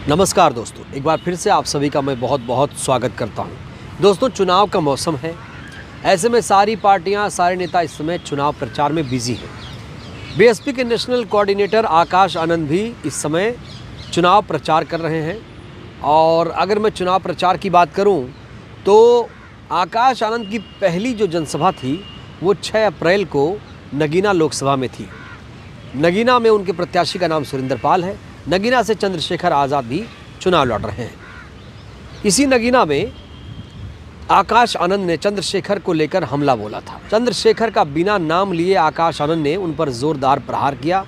नमस्कार दोस्तों, एक बार फिर से आप सभी का मैं बहुत बहुत स्वागत करता हूं। दोस्तों, चुनाव का मौसम है। ऐसे में सारी पार्टियां, सारे नेता इस समय चुनाव प्रचार में बिजी हैं। बीएसपी के नेशनल कोऑर्डिनेटर आकाश आनंद भी इस समय चुनाव प्रचार कर रहे हैं। और अगर मैं चुनाव प्रचार की बात करूं तो आकाश आनंद की पहली जो जनसभा थी वो 6 अप्रैल को नगीना लोकसभा में थी। नगीना में उनके प्रत्याशी का नाम सुरेंद्र पाल है। नगीना से चंद्रशेखर आज़ाद भी चुनाव लड़ रहे हैं। इसी नगीना में आकाश आनंद ने चंद्रशेखर को लेकर हमला बोला था। चंद्रशेखर का बिना नाम लिए आकाश आनंद ने उन पर जोरदार प्रहार किया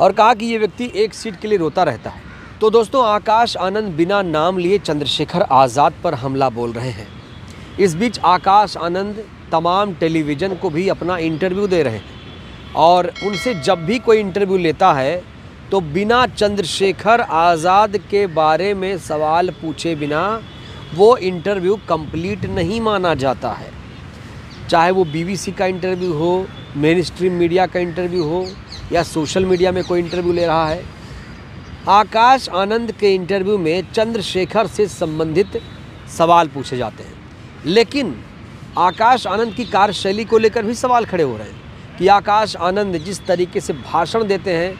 और कहा कि ये व्यक्ति एक सीट के लिए रोता रहता है। तो दोस्तों, आकाश आनंद बिना नाम लिए चंद्रशेखर आज़ाद पर हमला बोल रहे हैं। इस बीच आकाश आनंद तमाम टेलीविज़न को भी अपना इंटरव्यू दे रहे हैं और उनसे जब भी कोई इंटरव्यू लेता है तो बिना चंद्रशेखर आज़ाद के बारे में सवाल पूछे बिना वो इंटरव्यू कंप्लीट नहीं माना जाता है। चाहे वो बीबीसी का इंटरव्यू हो, मेन स्ट्रीम मीडिया का इंटरव्यू हो या सोशल मीडिया में कोई इंटरव्यू ले रहा है, आकाश आनंद के इंटरव्यू में चंद्रशेखर से संबंधित सवाल पूछे जाते हैं। लेकिन आकाश आनंद की कार्यशैली को लेकर भी सवाल खड़े हो रहे हैं कि आकाश आनंद जिस तरीके से भाषण देते हैं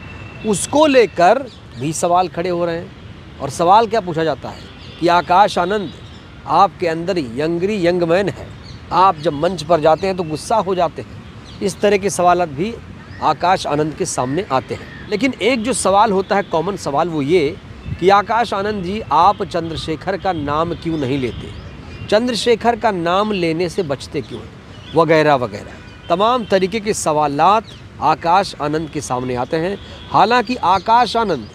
उसको लेकर भी सवाल खड़े हो रहे हैं। और सवाल क्या पूछा जाता है कि आकाश आनंद, आपके अंदर यंग मैन है, आप जब मंच पर जाते हैं तो गुस्सा हो जाते हैं। इस तरह के सवाल भी आकाश आनंद के सामने आते हैं। लेकिन एक जो सवाल होता है, कॉमन सवाल, वो ये कि आकाश आनंद जी, आप चंद्रशेखर का नाम क्यों नहीं लेते, चंद्रशेखर का नाम लेने से बचते क्यों, वगैरह वगैरह तमाम तरीके के सवालात आकाश आनंद के सामने आते हैं। हालांकि आकाश आनंद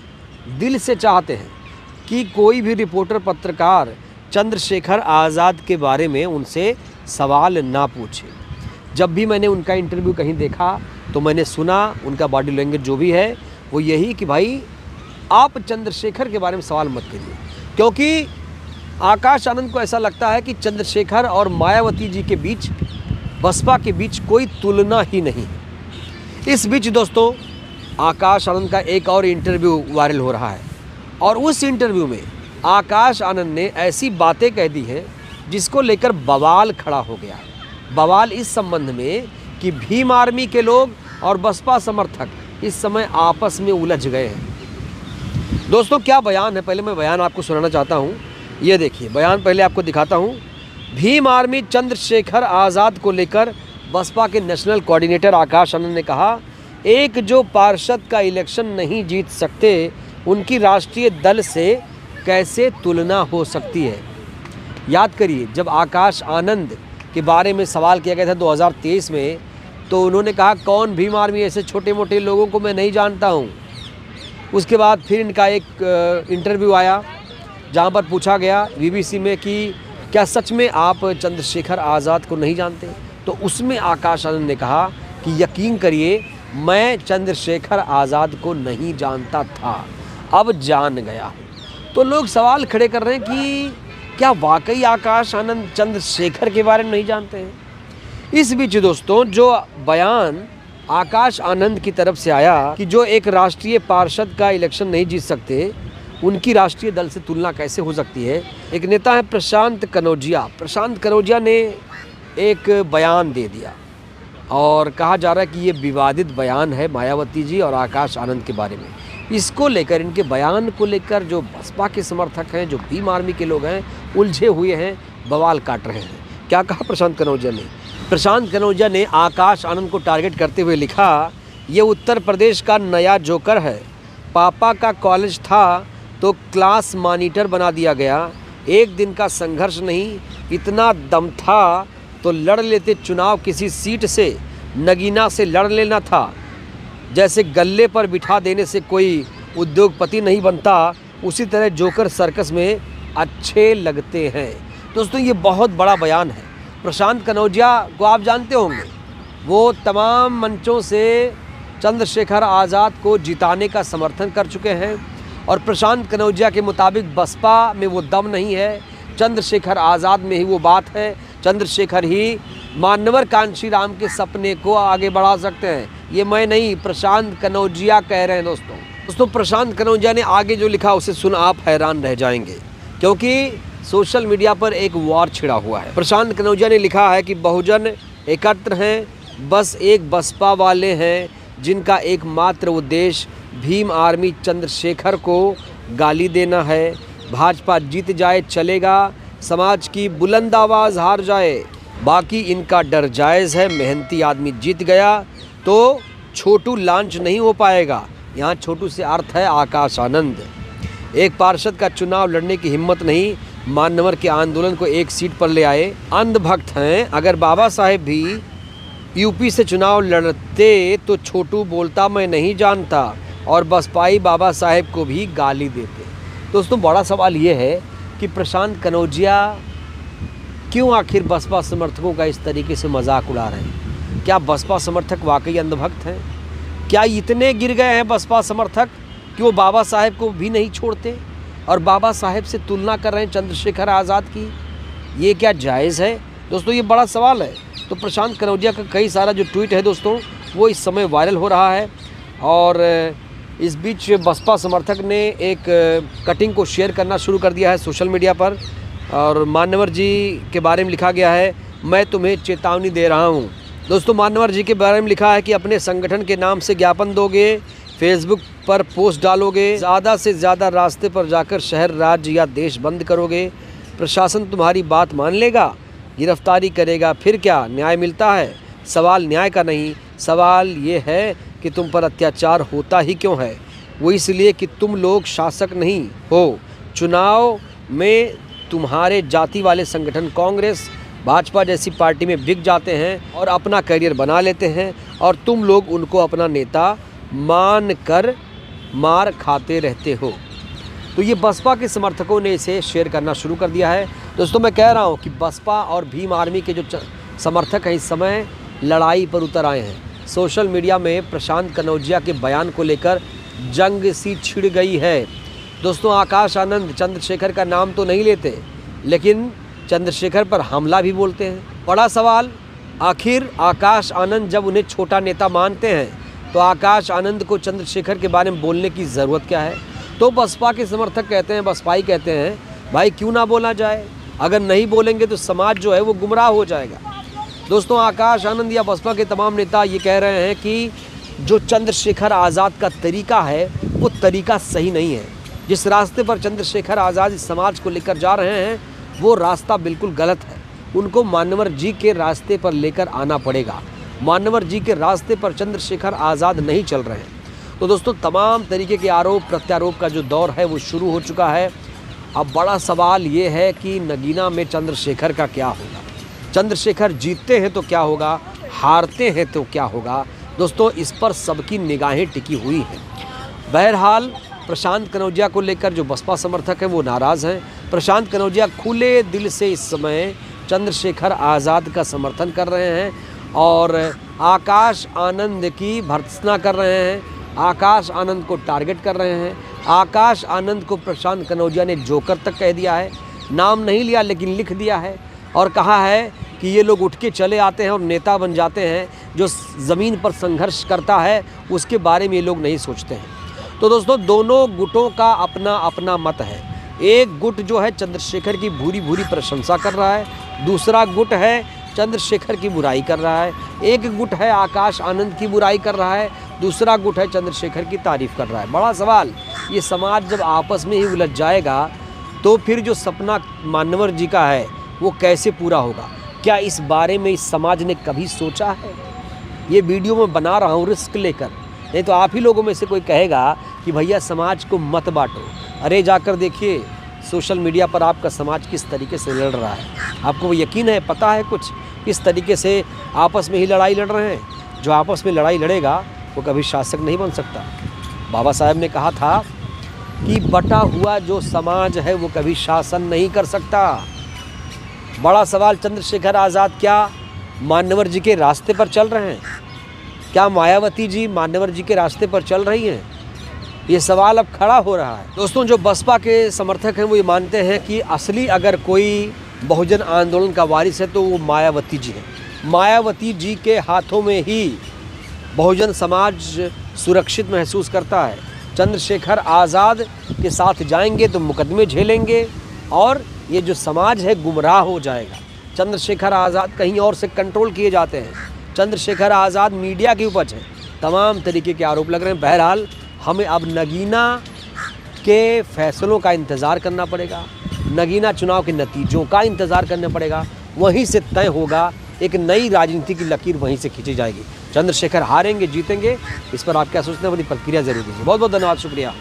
दिल से चाहते हैं कि कोई भी रिपोर्टर, पत्रकार चंद्रशेखर आज़ाद के बारे में उनसे सवाल ना पूछे। जब भी मैंने उनका इंटरव्यू कहीं देखा तो मैंने सुना, उनका बॉडी लैंग्वेज जो भी है वो यही कि भाई आप चंद्रशेखर के बारे में सवाल मत करिए, क्योंकि आकाश आनंद को ऐसा लगता है कि चंद्रशेखर और मायावती जी के बीच, बसपा के बीच कोई तुलना ही नहीं है। इस बीच दोस्तों, आकाश आनंद का एक और इंटरव्यू वायरल हो रहा है और उस इंटरव्यू में आकाश आनंद ने ऐसी बातें कह दी हैं जिसको लेकर बवाल खड़ा हो गया है। बवाल इस संबंध में कि भीम आर्मी के लोग और बसपा समर्थक इस समय आपस में उलझ गए हैं। दोस्तों, क्या बयान है, पहले मैं बयान आपको सुनाना चाहता हूँ। ये देखिए बयान, पहले आपको दिखाता हूँ। भीम आर्मी चंद्रशेखर आज़ाद को लेकर बसपा के नेशनल कोऑर्डिनेटर आकाश आनंद ने कहा, एक जो पार्षद का इलेक्शन नहीं जीत सकते उनकी राष्ट्रीय दल से कैसे तुलना हो सकती है। याद करिए, जब आकाश आनंद के बारे में सवाल किया गया था 2023 में, तो उन्होंने कहा कौन भीम आर्मी, ऐसे छोटे मोटे लोगों को मैं नहीं जानता हूँ। उसके बाद फिर इनका एक इंटरव्यू आया जहाँ पर पूछा गया बीबीसी में कि क्या सच में आप चंद्रशेखर आज़ाद को नहीं जानते। तो उसमें आकाश आनंद ने कहा कि यकीन करिए, मैं चंद्रशेखर आज़ाद को नहीं जानता था, अब जान गया। तो लोग सवाल खड़े कर रहे हैं कि क्या वाकई आकाश आनंद चंद्रशेखर के बारे में नहीं जानते हैं। इस बीच दोस्तों, जो बयान आकाश आनंद की तरफ से आया कि जो एक राष्ट्रीय पार्षद का इलेक्शन नहीं जीत सकते उनकी राष्ट्रीय दल से तुलना कैसे हो सकती है। एक नेता है प्रशांत कनौजिया। प्रशांत कनौजिया ने एक बयान दे दिया और कहा जा रहा है कि ये विवादित बयान है मायावती जी और आकाश आनंद के बारे में। इसको लेकर, इनके बयान को लेकर जो बसपा के समर्थक हैं, जो भीम आर्मी के लोग हैं, उलझे हुए हैं, बवाल काट रहे हैं। क्या कहा प्रशांत कनौजिया ने? प्रशांत कनौजिया ने आकाश आनंद को टारगेट करते हुए लिखा, ये उत्तर प्रदेश का नया जोकर है। पापा का कॉलेज था तो क्लास मॉनिटर बना दिया गया। एक दिन का संघर्ष नहीं, इतना दम था तो लड़ लेते चुनाव, किसी सीट से, नगीना से लड़ लेना था। जैसे गल्ले पर बिठा देने से कोई उद्योगपति नहीं बनता, उसी तरह जोकर सर्कस में अच्छे लगते हैं। दोस्तों, ये बहुत बड़ा बयान है। प्रशांत कनौजिया को आप जानते होंगे, वो तमाम मंचों से चंद्रशेखर आज़ाद को जिताने का समर्थन कर चुके हैं और प्रशांत कनौजिया के मुताबिक बसपा में वो दम नहीं है, चंद्रशेखर आज़ाद में ही वो बात है। चंद्रशेखर ही मानवर कांशी राम के सपने को आगे बढ़ा सकते हैं। ये मैं नहीं, प्रशांत कनौजिया कह रहे हैं दोस्तों। दोस्तों प्रशांत कनौजिया ने आगे जो लिखा उसे सुन आप हैरान रह जाएंगे, क्योंकि सोशल मीडिया पर एक वॉर छिड़ा हुआ है। प्रशांत कनौजिया ने लिखा है कि बहुजन एकत्र हैं, बस एक बसपा वाले हैं जिनका एकमात्र उद्देश्य भीम आर्मी चंद्रशेखर को गाली देना है। भाजपा जीत जाए चलेगा, समाज की बुलंद आवाज़ हार जाए, बाकी इनका डर जायज़ है। मेहनती आदमी जीत गया तो छोटू लॉन्च नहीं हो पाएगा। यहाँ छोटू से अर्थ है आकाश आनंद। एक पार्षद का चुनाव लड़ने की हिम्मत नहीं, मानवर के आंदोलन को एक सीट पर ले आए। अंधभक्त हैं, अगर बाबा साहेब भी यूपी से चुनाव लड़ते तो छोटू बोलता मैं नहीं जानता और बसपाई बाबा साहेब को भी गाली देते। दोस्तों बड़ा सवाल ये है कि प्रशांत कनौजिया क्यों आखिर बसपा समर्थकों का इस तरीके से मजाक उड़ा रहे हैं? क्या बसपा समर्थक वाकई अंधभक्त हैं? क्या इतने गिर गए हैं बसपा समर्थक कि वो बाबा साहेब को भी नहीं छोड़ते और बाबा साहेब से तुलना कर रहे हैं चंद्रशेखर आज़ाद की? ये क्या जायज़ है? दोस्तों ये बड़ा सवाल है। तो प्रशांत कनौजिया का कई सारा जो ट्वीट है दोस्तों वो इस समय वायरल हो रहा है और इस बीच बसपा समर्थक ने एक कटिंग को शेयर करना शुरू कर दिया है सोशल मीडिया पर और मान्यवर जी के बारे में लिखा गया है, मैं तुम्हें चेतावनी दे रहा हूँ। दोस्तों मान्यवर जी के बारे में लिखा है कि अपने संगठन के नाम से ज्ञापन दोगे, फेसबुक पर पोस्ट डालोगे, ज़्यादा से ज़्यादा रास्ते पर जाकर शहर राज्य या देश बंद करोगे, प्रशासन तुम्हारी बात मान लेगा, गिरफ्तारी करेगा, फिर क्या न्याय मिलता है? सवाल न्याय का नहीं, सवाल ये है कि तुम पर अत्याचार होता ही क्यों है? वो इसलिए कि तुम लोग शासक नहीं हो। चुनाव में तुम्हारे जाति वाले संगठन कांग्रेस भाजपा जैसी पार्टी में बिक जाते हैं और अपना करियर बना लेते हैं और तुम लोग उनको अपना नेता मान कर मार खाते रहते हो। तो ये बसपा के समर्थकों ने इसे शेयर करना शुरू कर दिया है। दोस्तों मैं कह रहा हूँ कि बसपा और भीम आर्मी के जो समर्थक हैं इस समय लड़ाई पर उतर आए हैं। सोशल मीडिया में प्रशांत कनौजिया के बयान को लेकर जंग सी छिड़ गई है। दोस्तों आकाश आनंद चंद्रशेखर का नाम तो नहीं लेते, लेकिन चंद्रशेखर पर हमला भी बोलते हैं। बड़ा सवाल, आखिर आकाश आनंद जब उन्हें छोटा नेता मानते हैं तो आकाश आनंद को चंद्रशेखर के बारे में बोलने की ज़रूरत क्या है? तो बसपा के समर्थक कहते हैं, बसपाई कहते हैं, भाई क्यों ना बोला जाए, अगर नहीं बोलेंगे तो समाज जो है वो गुमराह हो जाएगा। दोस्तों आकाश आनंद या बसपा के तमाम नेता ये कह रहे हैं कि जो चंद्रशेखर आज़ाद का तरीका है वो तरीका सही नहीं है। जिस रास्ते पर चंद्रशेखर आज़ाद इस समाज को लेकर जा रहे हैं वो रास्ता बिल्कुल गलत है। उनको मान्यवर जी के रास्ते पर लेकर आना पड़ेगा। मान्यवर जी के रास्ते पर चंद्रशेखर आज़ाद नहीं चल रहे हैं। तो दोस्तों तमाम तरीके के आरोप प्रत्यारोप का जो दौर है वो शुरू हो चुका है। अब बड़ा सवाल ये है कि नगीना में चंद्रशेखर का क्या होगा? चंद्रशेखर जीतते हैं तो क्या होगा, हारते हैं तो क्या होगा? दोस्तों इस पर सबकी निगाहें टिकी हुई हैं। बहरहाल प्रशांत कनौजिया को लेकर जो बसपा समर्थक हैं वो नाराज़ हैं। प्रशांत कनौजिया खुले दिल से इस समय चंद्रशेखर आज़ाद का समर्थन कर रहे हैं और आकाश आनंद की भर्त्सना कर रहे हैं, आकाश आनंद को टारगेट कर रहे हैं। आकाश आनंद को प्रशांत कनौजिया ने जोकर तक कह दिया है, नाम नहीं लिया लेकिन लिख दिया है और कहा है कि ये लोग उठ के चले आते हैं और नेता बन जाते हैं। जो ज़मीन पर संघर्ष करता है उसके बारे में ये लोग नहीं सोचते हैं। तो दोस्तों दोनों गुटों का अपना अपना मत है। एक गुट जो है चंद्रशेखर की भूरी भूरी प्रशंसा कर रहा है, दूसरा गुट है चंद्रशेखर की बुराई कर रहा है। एक गुट है आकाश आनंद की बुराई कर रहा है, दूसरा गुट है चंद्रशेखर की तारीफ़ कर रहा है। बड़ा सवाल, ये समाज जब आपस में ही उलझ जाएगा तो फिर जो सपना मान्यवर जी का है वो कैसे पूरा होगा? क्या इस बारे में इस समाज ने कभी सोचा है? ये वीडियो मैं बना रहा हूँ रिस्क लेकर, नहीं तो आप ही लोगों में से कोई कहेगा कि भैया समाज को मत बांटो। अरे जाकर देखिए सोशल मीडिया पर आपका समाज किस तरीके से लड़ रहा है। आपको वो यकीन है, पता है कुछ किस तरीके से आपस में ही लड़ाई लड़ रहे हैं? जो आपस में लड़ाई लड़ेगा वो कभी शासक नहीं बन सकता। बाबा साहेब ने कहा था कि बटा हुआ जो समाज है वो कभी शासन नहीं कर सकता। बड़ा सवाल, चंद्रशेखर आज़ाद क्या मान्यवर जी के रास्ते पर चल रहे हैं? क्या मायावती जी मान्यवर जी के रास्ते पर चल रही हैं? ये सवाल अब खड़ा हो रहा है। दोस्तों जो बसपा के समर्थक हैं वो ये मानते हैं कि असली अगर कोई बहुजन आंदोलन का वारिस है तो वो मायावती जी हैं। मायावती जी के हाथों में ही बहुजन समाज सुरक्षित महसूस करता है। चंद्रशेखर आज़ाद के साथ जाएंगे तो मुकदमे झेलेंगे और ये जो समाज है गुमराह हो जाएगा। चंद्रशेखर आज़ाद कहीं और से कंट्रोल किए जाते हैं, चंद्रशेखर आज़ाद मीडिया की उपज है, तमाम तरीके के आरोप लग रहे हैं। बहरहाल हमें अब नगीना के फैसलों का इंतज़ार करना पड़ेगा, नगीना चुनाव के नतीजों का इंतज़ार करना पड़ेगा, वहीं से तय होगा, एक नई राजनीति की लकीर वहीं से खींची जाएगी। चंद्रशेखर हारेंगे जीतेंगे, इस पर आप क्या सोचते हैं, बड़ी प्रतिक्रिया जरूर दीजिए। बहुत बहुत धन्यवाद, शुक्रिया।